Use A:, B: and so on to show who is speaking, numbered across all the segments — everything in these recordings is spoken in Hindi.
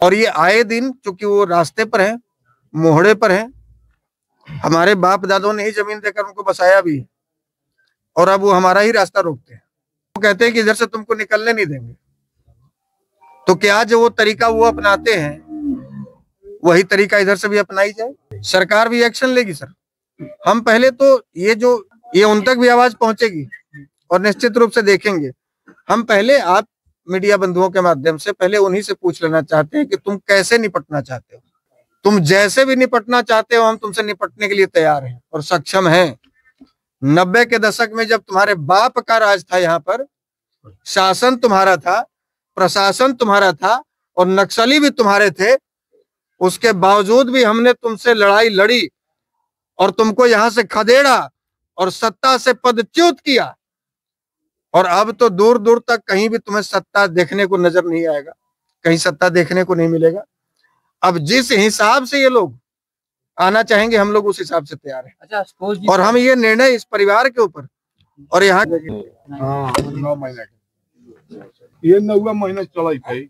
A: और ये आए दिन, चूंकि वो रास्ते पर है, मोहड़े पर है, हमारे बाप दादों ने ही जमीन देकर उनको बसाया भी है, और अब वो हमारा ही रास्ता रोकते हैं। वो कहते हैं कि इधर से तुमको निकलने नहीं देंगे। तो क्या जो वो तरीका वो अपनाते हैं, वही तरीका इधर से भी अपनाई जाए? सरकार भी एक्शन लेगी सर। हम पहले तो ये उन तक भी आवाज पहुंचेगी और निश्चित रूप से देखेंगे। हम पहले आप मीडिया बंधुओं के माध्यम से पहले उन्हीं से पूछ लेना चाहते हैं कि तुम कैसे निपटना चाहते हो। तुम जैसे भी निपटना चाहते हो, हम तुमसे निपटने के लिए तैयार हैं और सक्षम हैं। 90 के दशक में जब तुम्हारे बाप का राज था, यहाँ पर शासन तुम्हारा था, प्रशासन तुम्हारा था और नक्सली भी तुम्हारे थे, उसके बावजूद भी हमने तुमसे लड़ाई लड़ी और तुमको यहां से खदेड़ा और सत्ता से पदच्युत किया। और अब तो दूर दूर तक कहीं भी तुम्हें सत्ता देखने को नजर नहीं आएगा, कहीं सत्ता देखने को नहीं मिलेगा। अब जिस हिसाब से ये लोग आना चाहेंगे, हम लोग उस हिसाब से तैयार हैं। अच्छा, और हम ये निर्णय इस परिवार के ऊपर और यहाँ
B: 9 महीने ये 9वां महीना चला थे।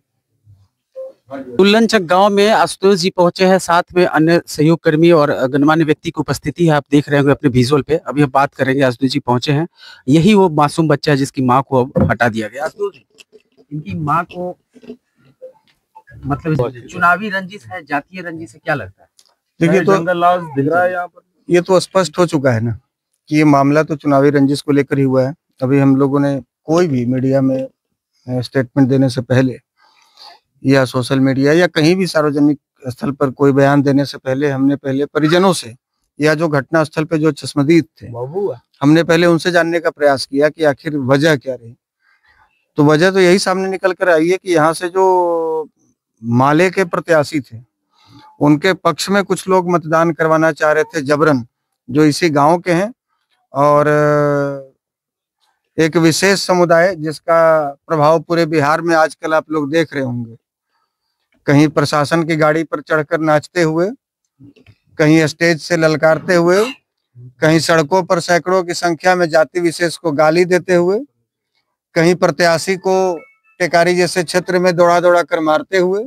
C: तुल्लनचक गांव में आशुतोष जी पहुंचे हैं, साथ में अन्य सहयोग कर्मी और गणमान्य व्यक्ति की उपस्थिति है। आप देख रहे होंगे अपने विजुअल पे। अभी हम बात करेंगे। आशुतोष जी पहुंचे हैं, यही वो मासूम बच्चा है जिसकी मां को अब हटा दिया गया। आशुतोष जी, इनकी मां को मतलब चुनावी रंजिश है, जातीय रंजिश है, क्या लगता है?
A: देखिए, तो
B: जंगल राज दिख रहा है यहाँ पर।
A: ये तो स्पष्ट हो चुका है ना कि ये मामला तो चुनावी रंजिश को लेकर ही हुआ है। अभी हम लोगों ने कोई भी मीडिया में स्टेटमेंट देने से पहले या सोशल मीडिया या कहीं भी सार्वजनिक स्थल पर कोई बयान देने से पहले हमने पहले परिजनों से या जो घटना स्थल पे जो चश्मदीद थे, हमने पहले उनसे जानने का प्रयास किया कि आखिर वजह क्या रही। तो वजह तो यही सामने निकल कर आई है कि यहाँ से जो माले के प्रत्याशी थे, उनके पक्ष में कुछ लोग मतदान करवाना चाह रहे थे जबरन, जो इसी गांव के हैं और एक विशेष समुदाय जिसका प्रभाव पूरे बिहार में आजकल आप लोग देख रहे होंगे। कहीं प्रशासन की गाड़ी पर चढ़कर नाचते हुए, कहीं स्टेज से ललकारते हुए, कहीं सड़कों पर सैकड़ों की संख्या में जाति विशेष को गाली देते हुए, कहीं प्रत्याशी को टेकारी जैसे क्षेत्र में दौड़ा दौड़ा कर मारते हुए।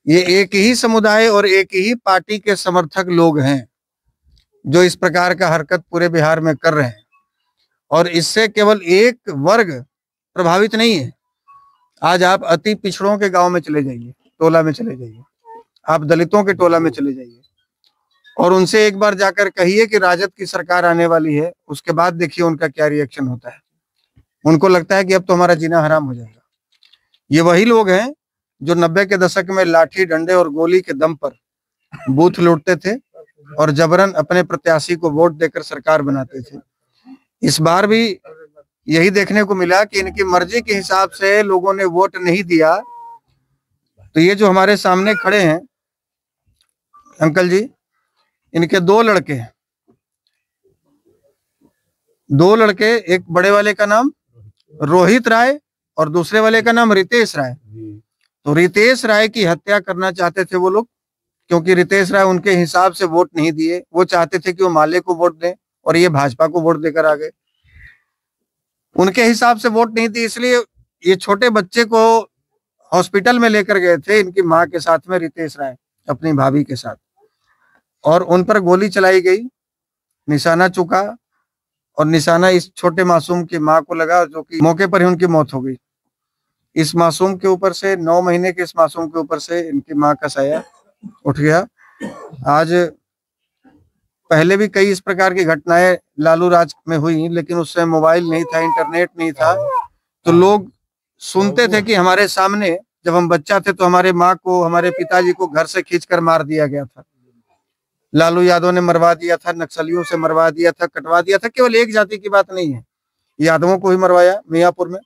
A: ये एक ही समुदाय और एक ही पार्टी के समर्थक लोग हैं जो इस प्रकार का हरकत पूरे बिहार में कर रहे हैं। और इससे केवल एक वर्ग प्रभावित नहीं है। आज आप अति पिछड़ों के गांव में चले जाइए, टोला में चले जाइए, आप दलितों के टोला में चले जाइए और उनसे एक बार जाकर कहिए कि राजद की सरकार आने वाली है, उसके बाद देखिए उनका क्या रिएक्शन होता है। उनको लगता है कि अब तो हमारा जीना हराम हो जाएगा। ये वही लोग हैं जो 90 के दशक में लाठी डंडे और गोली के दम पर बूथ लूटते थे और जबरन अपने प्रत्याशी को वोट देकर सरकार बनाते थे। इस बार भी यही देखने को मिला कि इनकी मर्जी के हिसाब से लोगों ने वोट नहीं दिया। तो ये जो हमारे सामने खड़े हैं अंकल जी, इनके 2 लड़के हैं। 2 लड़के, एक बड़े वाले का नाम रोहित राय और दूसरे वाले का नाम रितेश राय। तो रितेश राय की हत्या करना चाहते थे वो लोग, क्योंकि रितेश राय उनके हिसाब से वोट नहीं दिए। वो चाहते थे कि वो माले को वोट दें और ये भाजपा को वोट देकर आ गए। उनके हिसाब से वोट नहीं दी, इसलिए ये छोटे बच्चे को हॉस्पिटल में लेकर गए थे इनकी मां के साथ में, रितेश राय अपनी भाभी के साथ, और उन पर गोली चलाई गई। निशाना चुका और निशाना इस छोटे मासूम की मां को लगा, जो कि मौके पर ही उनकी मौत हो गई। इस मासूम के ऊपर से, 9 महीने के इस मासूम के ऊपर से इनकी मां का साया उठ गया। आज पहले भी कई इस प्रकार की घटनाएं लालू राज में हुई, लेकिन उस समय मोबाइल नहीं था, इंटरनेट नहीं था, तो लोग सुनते थे कि हमारे सामने जब हम बच्चा थे तो हमारे माँ को, हमारे पिताजी को घर से खींचकर मार दिया गया था, लालू यादव ने मरवा दिया था, नक्सलियों से मरवा दिया था, कटवा दिया था। केवल एक जाति की बात नहीं है, यादवों को ही मरवाया मियापुर में,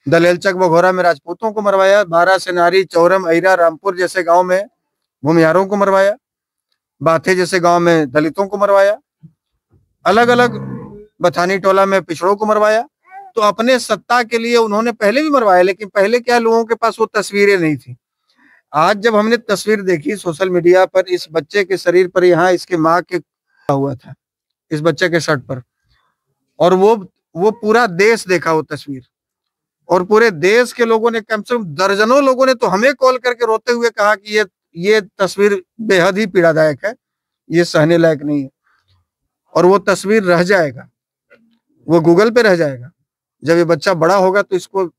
A: दलेलचक बघोरा में राजपूतों को मरवाया, बारा सेनारी, चौरम, अहिरा, रामपुर जैसे गांव में भूमिहारों को मरवाया, बाथे जैसे गांव में दलितों को मरवाया, अलग अलग बथानी टोला में पिछड़ों को मरवाया। तो अपने सत्ता के लिए उन्होंने पहले भी मरवाया, लेकिन पहले क्या लोगों के पास वो तस्वीरें नहीं थी। आज जब हमने तस्वीर देखी सोशल मीडिया पर, इस बच्चे के शरीर पर यहाँ इसके माँ के हुआ था, इस बच्चे के शर्ट पर, और वो पूरा देश देखा वो तस्वीर, और पूरे देश के लोगों ने, कम से कम दर्जनों लोगों ने तो हमें कॉल करके रोते हुए कहा कि ये तस्वीर बेहद ही पीड़ादायक है, ये सहने लायक नहीं है। और वो तस्वीर रह जाएगा, वो गूगल पे रह जाएगा। जब ये बच्चा बड़ा होगा तो इसको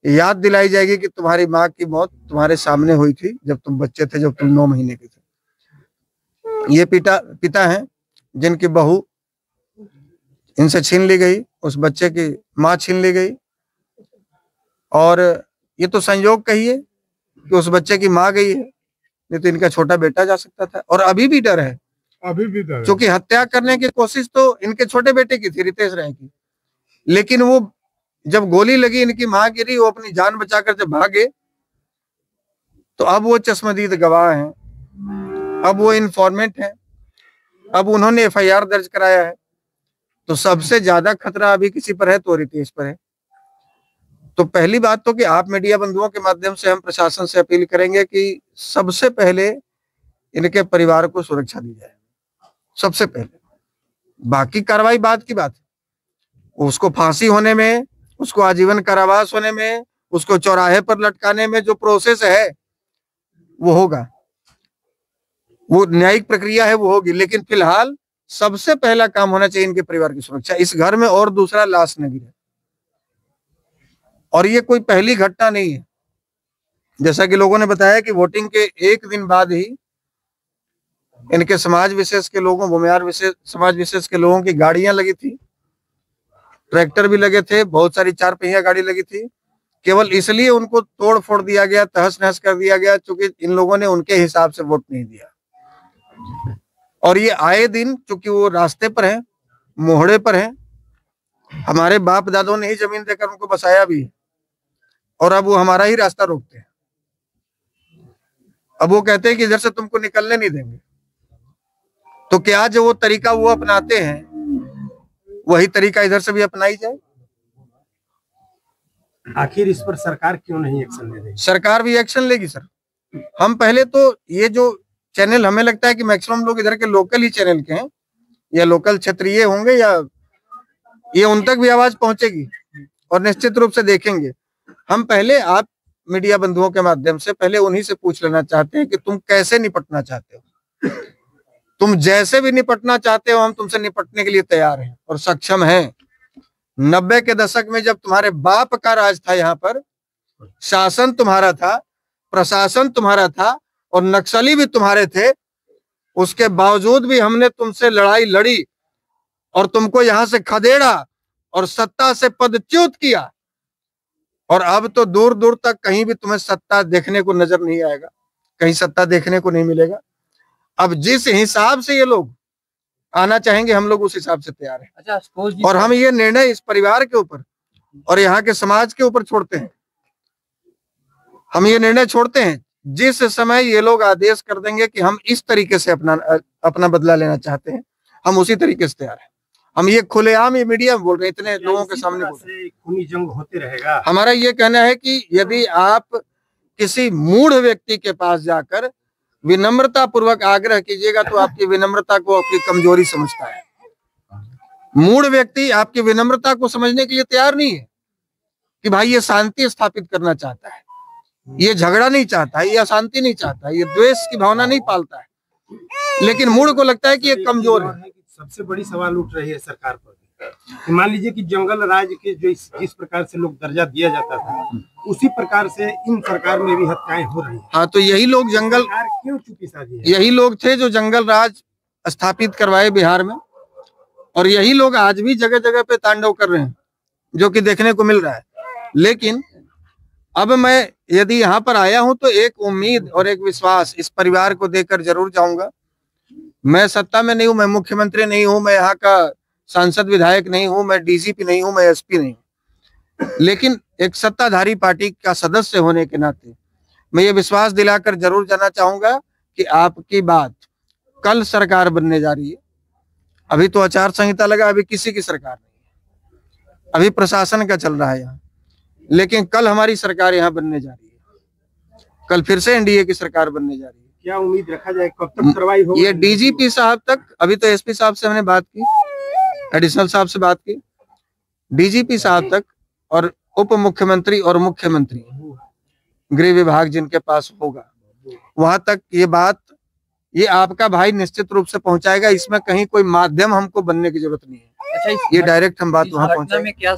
A: याद दिलाई जाएगी कि तुम्हारी माँ की मौत तुम्हारे सामने हुई थी जब तुम बच्चे थे, जब तुम 9 महीने के थे। ये पिता हैं जिनकी बहू इनसे छीन ली गई, उस बच्चे की माँ छीन ली गई। और ये तो संयोग कहिए कि उस बच्चे की माँ गई है, नहीं तो इनका छोटा बेटा जा सकता था। और अभी भी डर है,
B: अभी भी डर है।
A: क्योंकि हत्या करने की कोशिश तो इनके छोटे बेटे की थी, रितेश राय की, लेकिन वो जब गोली लगी, इनकी माँ गिरी, वो अपनी जान बचाकर जब भागे, तो अब वो चश्मदीद गवाह हैं, अब वो इन्फॉर्मेंट हैं, अब उन्होंने FIR दर्ज कराया है। तो सबसे ज्यादा खतरा अभी किसी पर है तो रितेश पर है। तो पहली बात तो कि आप मीडिया बंधुओं के माध्यम से हम प्रशासन से अपील करेंगे कि सबसे पहले इनके परिवार को सुरक्षा दी जाए, सबसे पहले। बाकी कार्रवाई बाद की बात है। उसको फांसी होने में, उसको आजीवन कारावास होने में, उसको चौराहे पर लटकाने में जो प्रोसेस है वो होगा, वो न्यायिक प्रक्रिया है वो होगी। लेकिन फिलहाल सबसे पहला काम होना चाहिए इनके परिवार की सुरक्षा। इस घर में और दूसरा लाश न गिरे। और ये कोई पहली घटना नहीं है। जैसा कि लोगों ने बताया कि वोटिंग के एक दिन बाद ही इनके समाज विशेष के लोगों, भूमिहार समाज विशेष के लोगों की गाड़ियां लगी थी, ट्रैक्टर भी लगे थे, बहुत सारी 4 पहिया गाड़ी लगी थी। केवल इसलिए उनको तोड़ फोड़ दिया गया, तहस नहस कर दिया गया, क्योंकि इन लोगों ने उनके हिसाब से वोट नहीं दिया। और ये आए दिन, चूंकि वो रास्ते पर हैं, मोहड़े पर हैं, हमारे बाप दादों ने ही जमीन देकर उनको बसाया भी है, और अब वो हमारा ही रास्ता रोकते हैं। अब वो कहते हैं कि इधर से तुमको निकलने नहीं देंगे। तो क्या जो वो तरीका वो अपनाते हैं, वही तरीका इधर से भी अपनाई जाए?
D: आखिर इस पर सरकार क्यों नहीं एक्शन ले रही?
A: सरकार भी एक्शन लेगी सर। हम पहले तो ये जो चैनल, हमें लगता है कि मैक्सिमम लोग इधर के लोकल ही चैनल के हैं, या लोकल क्षेत्रीय होंगे, या ये उन तक भी आवाज पहुंचेगी और निश्चित रूप से देखेंगे। हम पहले आप मीडिया बंधुओं के माध्यम से पहले उन्हीं से पूछ लेना चाहते हैं कि तुम कैसे निपटना चाहते हो। तुम जैसे भी निपटना चाहते हो, हम तुमसे निपटने के लिए तैयार हैं और सक्षम हैं। 90 के दशक में जब तुम्हारे बाप का राज था, यहाँ पर शासन तुम्हारा था, प्रशासन तुम्हारा था और नक्सली भी तुम्हारे थे, उसके बावजूद भी हमने तुमसे लड़ाई लड़ी और तुमको यहाँ से खदेड़ा और सत्ता से पदच्युत किया। और अब तो दूर दूर तक कहीं भी तुम्हें सत्ता देखने को नजर नहीं आएगा, कहीं सत्ता देखने को नहीं मिलेगा। अब जिस हिसाब से ये लोग आना चाहेंगे, हम लोग उस हिसाब से तैयार हैं।
C: अच्छा,
A: और हम ये निर्णय इस परिवार के ऊपर और यहाँ के समाज के ऊपर छोड़ते हैं। हम ये निर्णय छोड़ते हैं, जिस समय ये लोग आदेश कर देंगे कि हम इस तरीके से अपना बदला लेना चाहते हैं, हम उसी तरीके से तैयार हैं। हम ये खुलेआम ये मीडिया में बोल रहे हैं, इतने लोगों के सामने बोल रहे हैं।
D: खूनी जंग होते रहेगा।
A: हमारा ये कहना है कि यदि आप किसी मूढ़ व्यक्ति के पास जाकर विनम्रता पूर्वक आग्रह कीजिएगा, तो आपकी विनम्रता को आपकी कमजोरी समझता है। मूढ़ व्यक्ति आपकी विनम्रता को समझने के लिए तैयार नहीं है कि भाई ये शांति स्थापित करना चाहता है, ये झगड़ा नहीं चाहता है, ये अशांति नहीं चाहता है, ये द्वेष की भावना नहीं पालता है। लेकिन मूढ़ को लगता है कि ये कमजोर है।
D: सबसे बड़ी सवाल उठ रही है सरकार पर कि मान लीजिए कि जंगल राज के जो जिस प्रकार से लोग दर्जा दिया जाता था, उसी प्रकार से इन सरकार में भी हत्याएं हो रही हैं।
A: हाँ, तो यही लोग जंगल,
D: क्यों चुकी साजी है?
A: यही लोग थे जो जंगल राज स्थापित करवाए बिहार में, और यही लोग आज भी जगह जगह पे तांडव कर रहे हैं, जो कि देखने को मिल रहा है। लेकिन अब मैं यदि यहाँ पर आया हूं तो एक उम्मीद और एक विश्वास इस परिवार को देकर जरूर जाऊंगा। मैं सत्ता में नहीं हूं, मैं मुख्यमंत्री नहीं हूं, मैं यहाँ का सांसद विधायक नहीं हूं, मैं DGP नहीं हूं, मैं SP नहीं हूं, लेकिन एक सत्ताधारी पार्टी का सदस्य होने के नाते मैं ये विश्वास दिलाकर जरूर जाना चाहूंगा कि आपकी बात, कल सरकार बनने जा रही है। अभी तो आचार संहिता लगा, अभी किसी की सरकार नहीं है, अभी प्रशासन का चल रहा है यहाँ, लेकिन कल हमारी सरकार यहाँ बनने जा रही है। कल फिर से NDA की सरकार बनने जा रही है।
D: क्या उम्मीद रखा जाए, कब तक कार्रवाई होगी?
A: ये DGP साहब तक, अभी तो SP साहब से हमने बात की, एडिशनल साहब से बात की, DGP साहब तक और उप मुख्यमंत्री और मुख्यमंत्री, गृह विभाग जिनके पास होगा, वहां तक ये बात ये आपका भाई निश्चित रूप से पहुंचाएगा। इसमें कहीं कोई माध्यम हमको बनने की जरूरत नहीं है।
E: अच्छा,
A: ये डायरेक्ट हम बात वहां पहुंचाएंगे।
E: में क्या